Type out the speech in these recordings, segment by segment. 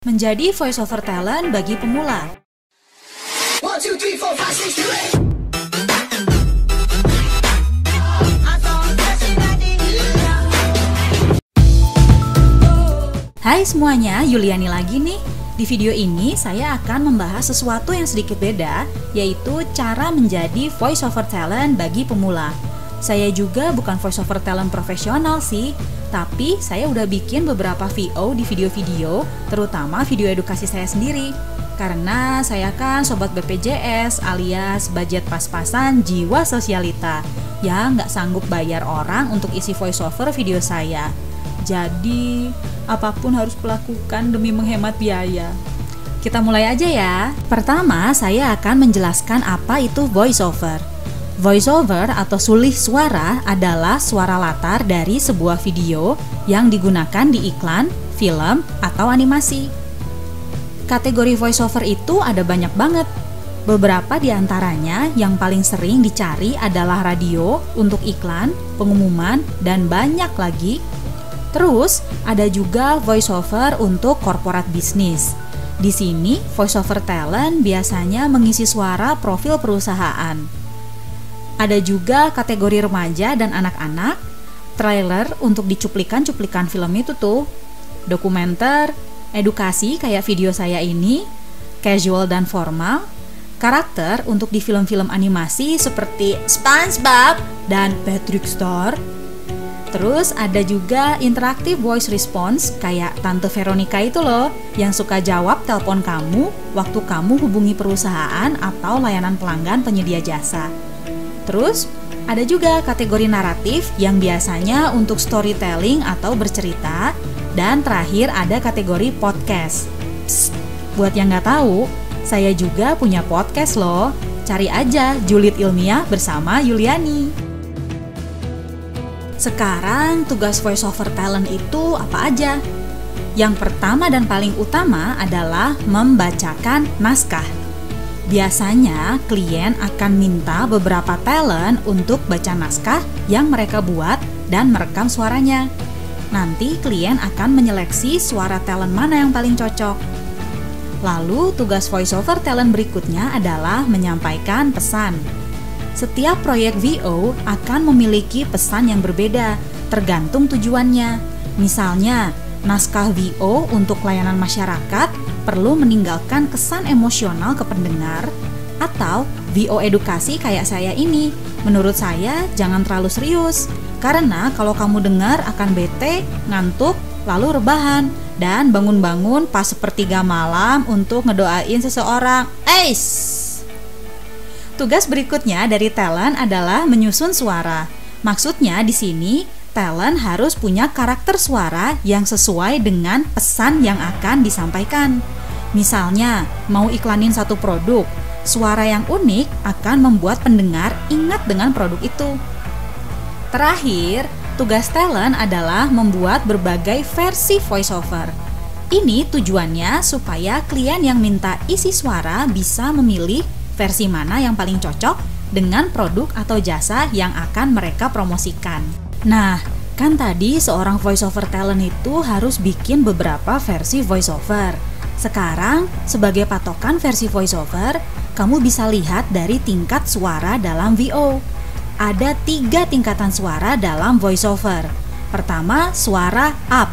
Menjadi voiceover talent bagi pemula. 1, 2, 3, 4, 5, 6, 7, 8. Hai semuanya, Yuliani lagi nih. Di video ini saya akan membahas sesuatu yang sedikit beda, yaitu cara menjadi voiceover talent bagi pemula. Saya juga bukan voiceover talent profesional sih, tapi saya udah bikin beberapa VO di video-video, terutama video edukasi saya sendiri. Karena saya kan sobat BPJS alias budget pas-pasan jiwa sosialita, yang nggak sanggup bayar orang untuk isi voiceover video saya. Jadi, apapun harus kulakukan demi menghemat biaya. Kita mulai aja ya. Pertama, saya akan menjelaskan apa itu voiceover. Voiceover atau sulih suara adalah suara latar dari sebuah video yang digunakan di iklan, film, atau animasi. Kategori voiceover itu ada banyak banget. Beberapa di antaranya yang paling sering dicari adalah radio untuk iklan, pengumuman, dan banyak lagi. Terus, ada juga voiceover untuk corporate bisnis. Di sini, voiceover talent biasanya mengisi suara profil perusahaan. Ada juga kategori remaja dan anak-anak, trailer untuk dicuplikan-cuplikan film itu tuh, dokumenter, edukasi kayak video saya ini, casual dan formal, karakter untuk di film-film animasi seperti SpongeBob dan Patrick Star. Terus ada juga interactive voice response kayak Tante Veronica itu loh, yang suka jawab telepon kamu waktu kamu hubungi perusahaan atau layanan pelanggan penyedia jasa. Terus ada juga kategori naratif yang biasanya untuk storytelling atau bercerita. Dan terakhir ada kategori podcast. Psst, buat yang nggak tahu, saya juga punya podcast loh. Cari aja Julid Ilmiah bersama Yuliani. Sekarang tugas voiceover talent itu apa aja? Yang pertama dan paling utama adalah membacakan naskah. Biasanya klien akan minta beberapa talent untuk baca naskah yang mereka buat dan merekam suaranya. Nanti klien akan menyeleksi suara talent mana yang paling cocok. Lalu tugas voiceover talent berikutnya adalah menyampaikan pesan. Setiap proyek VO akan memiliki pesan yang berbeda, tergantung tujuannya. Misalnya, naskah VO untuk layanan masyarakat perlu meninggalkan kesan emosional ke pendengar, atau VO edukasi kayak saya ini, menurut saya jangan terlalu serius, karena kalau kamu dengar akan bete, ngantuk, lalu rebahan, dan bangun-bangun pas sepertiga malam untuk ngedoain seseorang. Tugas berikutnya dari talent adalah menyusun suara. Maksudnya di sini talent harus punya karakter suara yang sesuai dengan pesan yang akan disampaikan. Misalnya, mau iklanin satu produk, suara yang unik akan membuat pendengar ingat dengan produk itu. Terakhir, tugas talent adalah membuat berbagai versi voiceover. Ini tujuannya supaya klien yang minta isi suara bisa memilih versi mana yang paling cocok dengan produk atau jasa yang akan mereka promosikan. Nah, kan tadi seorang voiceover talent itu harus bikin beberapa versi voiceover. Sekarang, sebagai patokan versi voiceover, kamu bisa lihat dari tingkat suara dalam VO. Ada 3 tingkatan suara dalam voiceover. Pertama, suara up.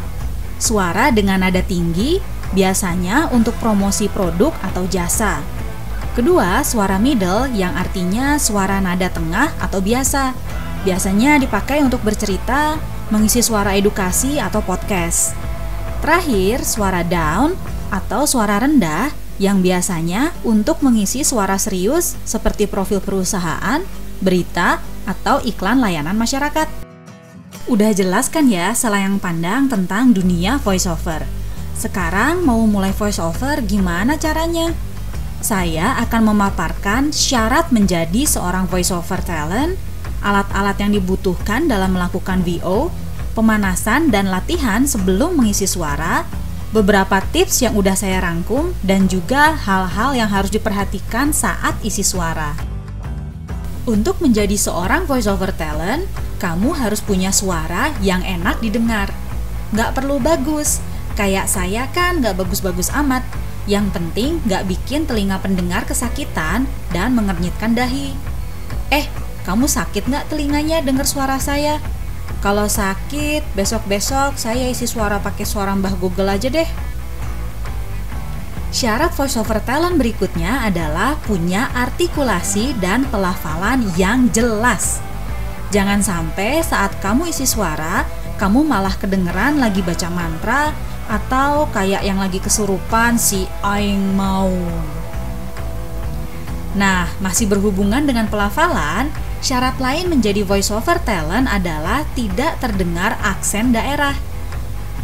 Suara dengan nada tinggi, biasanya untuk promosi produk atau jasa. Kedua, suara middle yang artinya suara nada tengah atau biasa. Biasanya dipakai untuk bercerita, mengisi suara edukasi atau podcast. Terakhir, suara down atau suara rendah yang biasanya untuk mengisi suara serius seperti profil perusahaan, berita, atau iklan layanan masyarakat. Udah jelas kan ya selayang pandang tentang dunia voiceover. Sekarang mau mulai voiceover gimana caranya? Saya akan memaparkan syarat menjadi seorang voiceover talent, alat-alat yang dibutuhkan dalam melakukan VO, pemanasan dan latihan sebelum mengisi suara, beberapa tips yang udah saya rangkum, dan juga hal-hal yang harus diperhatikan saat isi suara. Untuk menjadi seorang voiceover talent, kamu harus punya suara yang enak didengar. Nggak perlu bagus, Kayak saya kan gak bagus-bagus amat. Yang penting gak bikin telinga pendengar kesakitan dan mengernyitkan dahi. Kamu sakit gak telinganya dengar suara saya? Kalau sakit, besok-besok saya isi suara pakai suara Mbah Google aja deh. Syarat voiceover talent berikutnya adalah punya artikulasi dan pelafalan yang jelas. Jangan sampai saat kamu isi suara, kamu malah kedengeran lagi baca mantra atau kayak yang lagi kesurupan si aing mau. Nah, masih berhubungan dengan pelafalan, syarat lain menjadi voiceover talent adalah tidak terdengar aksen daerah.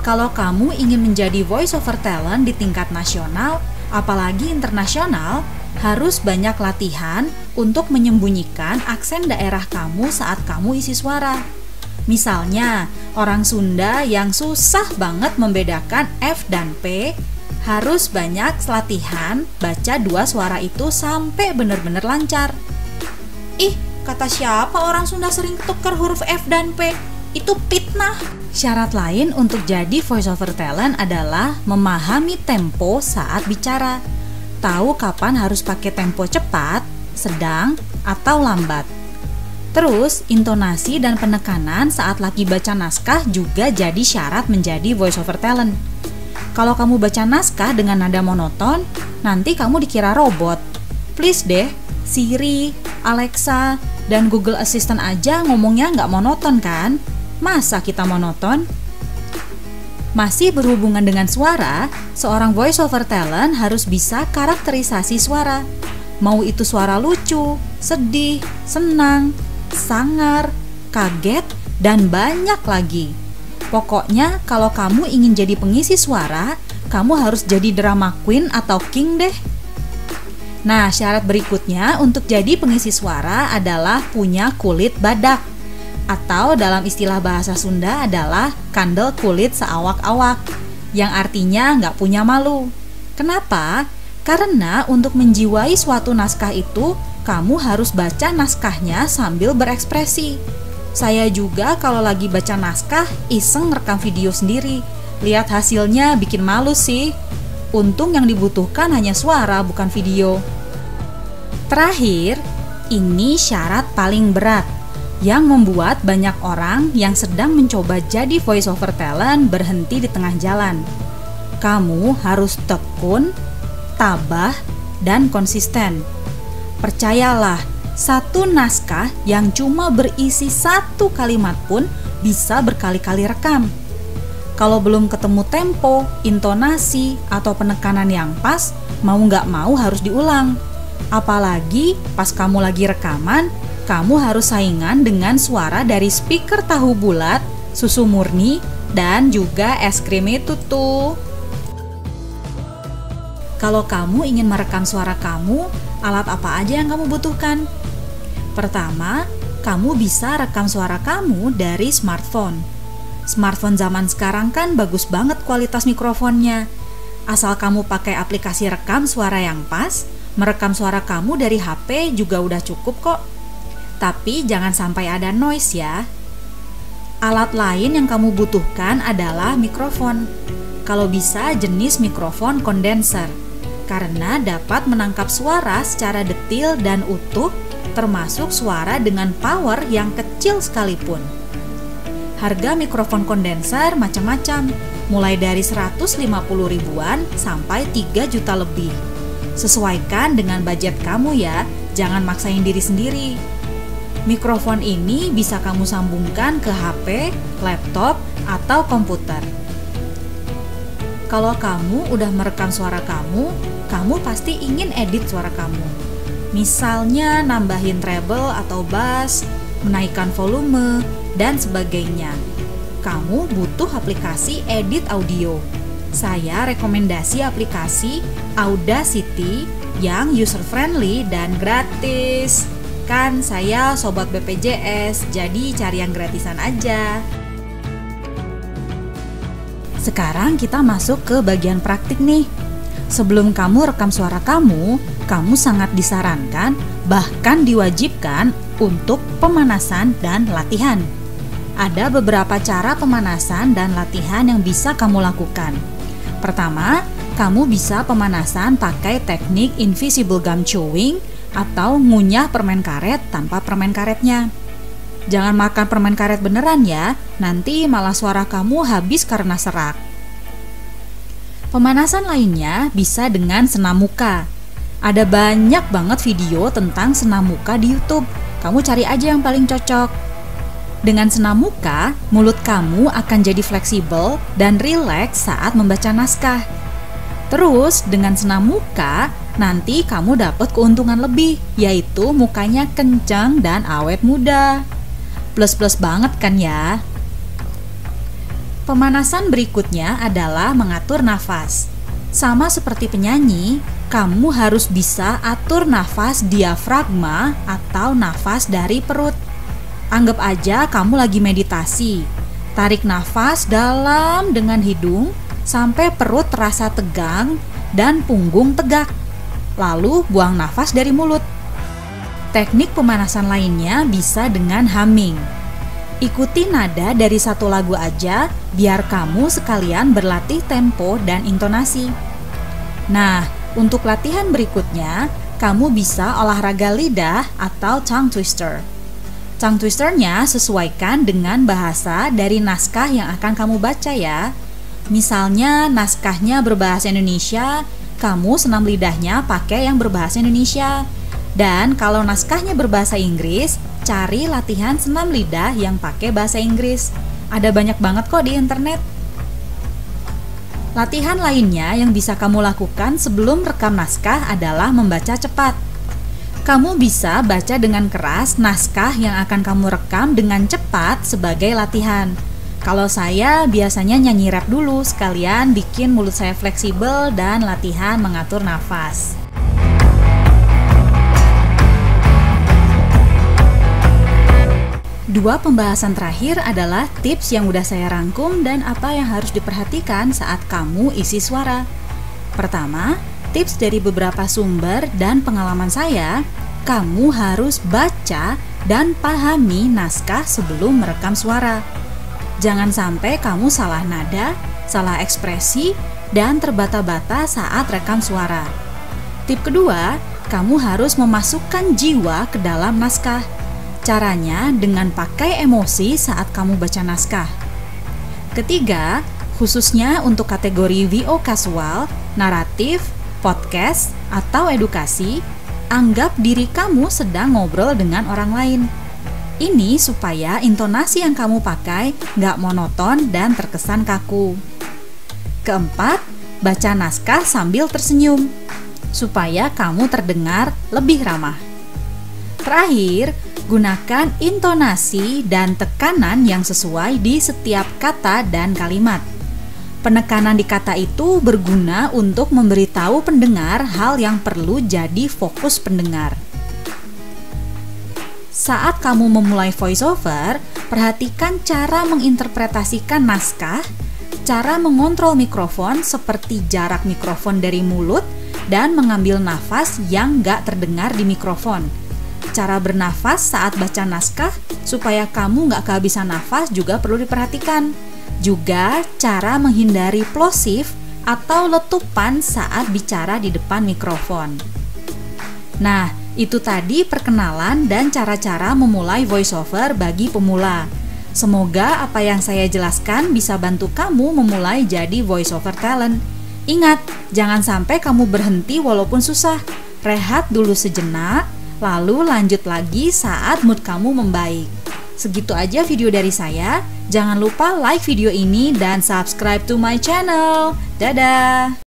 Kalau kamu ingin menjadi voiceover talent di tingkat nasional, apalagi internasional, harus banyak latihan untuk menyembunyikan aksen daerah kamu saat kamu isi suara. Misalnya, orang Sunda yang susah banget membedakan F dan P, harus banyak latihan baca dua suara itu sampai benar-benar lancar. Kata siapa orang Sunda sering tukar huruf F dan P? Itu fitnah. Syarat lain untuk jadi voiceover talent adalah memahami tempo saat bicara. Tahu kapan harus pakai tempo cepat, sedang, atau lambat. Terus, intonasi dan penekanan saat lagi baca naskah juga jadi syarat menjadi voiceover talent. Kalau kamu baca naskah dengan nada monoton, nanti kamu dikira robot. Please deh, Siri, Alexa, dan Google Assistant aja ngomongnya nggak monoton kan? Masa kita monoton? Masih berhubungan dengan suara, seorang voiceover talent harus bisa karakterisasi suara. Mau itu suara lucu, sedih, senang, sangar, kaget, dan banyak lagi. Pokoknya kalau kamu ingin jadi pengisi suara, kamu harus jadi drama queen atau king deh. Nah, syarat berikutnya untuk jadi pengisi suara adalah punya kulit badak, atau dalam istilah bahasa Sunda adalah kandel kulit seawak-awak, yang artinya nggak punya malu. Kenapa? Karena untuk menjiwai suatu naskah itu, kamu harus baca naskahnya sambil berekspresi. Saya juga kalau lagi baca naskah iseng rekam video sendiri. Lihat hasilnya bikin malu sih. Untung yang dibutuhkan hanya suara bukan video. Terakhir, ini syarat paling berat yang membuat banyak orang yang sedang mencoba jadi voiceover talent berhenti di tengah jalan. Kamu harus tekun, tabah, dan konsisten. Percayalah, satu naskah yang cuma berisi satu kalimat pun bisa berkali-kali rekam. Kalau belum ketemu tempo, intonasi, atau penekanan yang pas, mau nggak mau harus diulang. Apalagi pas kamu lagi rekaman, kamu harus saingan dengan suara dari speaker tahu bulat, susu murni, dan juga es krim itu tuh. Kalau kamu ingin merekam suara kamu, alat apa aja yang kamu butuhkan? Pertama, kamu bisa rekam suara kamu dari smartphone. Smartphone zaman sekarang kan bagus banget kualitas mikrofonnya. Asal kamu pakai aplikasi rekam suara yang pas, merekam suara kamu dari HP juga udah cukup kok. Tapi jangan sampai ada noise ya. Alat lain yang kamu butuhkan adalah mikrofon. Kalau bisa jenis mikrofon kondenser, karena dapat menangkap suara secara detil dan utuh, termasuk suara dengan power yang kecil sekalipun. Harga mikrofon kondenser macam-macam, mulai dari 150 ribuan sampai 3 juta lebih. Sesuaikan dengan budget kamu ya, jangan maksain diri sendiri. Mikrofon ini bisa kamu sambungkan ke HP, laptop, atau komputer. Kalau kamu udah merekam suara kamu pasti ingin edit suara kamu. Misalnya nambahin treble atau bass, menaikkan volume, dan sebagainya. Kamu butuh aplikasi edit audio. Saya rekomendasi aplikasi Audacity yang user-friendly dan gratis. Kan saya sobat BPJS, jadi cari yang gratisan aja. Sekarang kita masuk ke bagian praktik nih. Sebelum kamu rekam suara kamu sangat disarankan, bahkan diwajibkan untuk pemanasan dan latihan. Ada beberapa cara pemanasan dan latihan yang bisa kamu lakukan. Pertama, kamu bisa pemanasan pakai teknik invisible gum chewing atau ngunyah permen karet tanpa permen karetnya. Jangan makan permen karet beneran ya, nanti malah suara kamu habis karena serak. Pemanasan lainnya bisa dengan senam muka. Ada banyak banget video tentang senam muka di YouTube. Kamu cari aja yang paling cocok. Dengan senam muka, mulut kamu akan jadi fleksibel dan rileks saat membaca naskah. Terus, dengan senam muka, nanti kamu dapat keuntungan lebih, yaitu mukanya kencang dan awet muda. Plus-plus banget kan ya? Pemanasan berikutnya adalah mengatur nafas. Sama seperti penyanyi, kamu harus bisa atur nafas diafragma atau nafas dari perut. Anggap aja kamu lagi meditasi. Tarik nafas dalam dengan hidung sampai perut terasa tegang dan punggung tegak. Lalu buang nafas dari mulut. Teknik pemanasan lainnya bisa dengan humming. Ikuti nada dari satu lagu aja biar kamu sekalian berlatih tempo dan intonasi. Nah, untuk latihan berikutnya, kamu bisa olahraga lidah atau tongue twister. Tongue twisternya sesuaikan dengan bahasa dari naskah yang akan kamu baca ya. Misalnya naskahnya berbahasa Indonesia, kamu senam lidahnya pakai yang berbahasa Indonesia. Dan kalau naskahnya berbahasa Inggris, cari latihan senam lidah yang pakai bahasa Inggris. Ada banyak banget kok di internet. Latihan lainnya yang bisa kamu lakukan sebelum rekam naskah adalah membaca cepat. Kamu bisa baca dengan keras naskah yang akan kamu rekam dengan cepat sebagai latihan. Kalau saya biasanya nyanyi rap dulu sekalian bikin mulut saya fleksibel dan latihan mengatur nafas. Dua pembahasan terakhir adalah tips yang udah saya rangkum dan apa yang harus diperhatikan saat kamu isi suara. Pertama, tips dari beberapa sumber dan pengalaman saya, kamu harus baca dan pahami naskah sebelum merekam suara. Jangan sampai kamu salah nada, salah ekspresi, dan terbata-bata saat rekam suara. Tip kedua, kamu harus memasukkan jiwa ke dalam naskah. Caranya dengan pakai emosi saat kamu baca naskah. Ketiga, khususnya untuk kategori VO kasual, naratif, podcast, atau edukasi, anggap diri kamu sedang ngobrol dengan orang lain. Ini supaya intonasi yang kamu pakai nggak monoton dan terkesan kaku. Keempat, baca naskah sambil tersenyum, supaya kamu terdengar lebih ramah. Terakhir, gunakan intonasi dan tekanan yang sesuai di setiap kata dan kalimat. Penekanan di kata itu berguna untuk memberitahu pendengar hal yang perlu jadi fokus pendengar. Saat kamu memulai voiceover, perhatikan cara menginterpretasikan naskah, cara mengontrol mikrofon seperti jarak mikrofon dari mulut, dan mengambil nafas yang gak terdengar di mikrofon. Cara bernafas saat baca naskah supaya kamu gak kehabisan nafas juga perlu diperhatikan. Juga cara menghindari plosif atau letupan saat bicara di depan mikrofon. Nah, itu tadi perkenalan dan cara-cara memulai voiceover bagi pemula. Semoga apa yang saya jelaskan bisa bantu kamu memulai jadi voiceover talent. Ingat, jangan sampai kamu berhenti walaupun susah. Rehat dulu sejenak, lalu lanjut lagi saat mood kamu membaik. Segitu aja video dari saya. Jangan lupa like video ini dan subscribe to my channel. Dadah!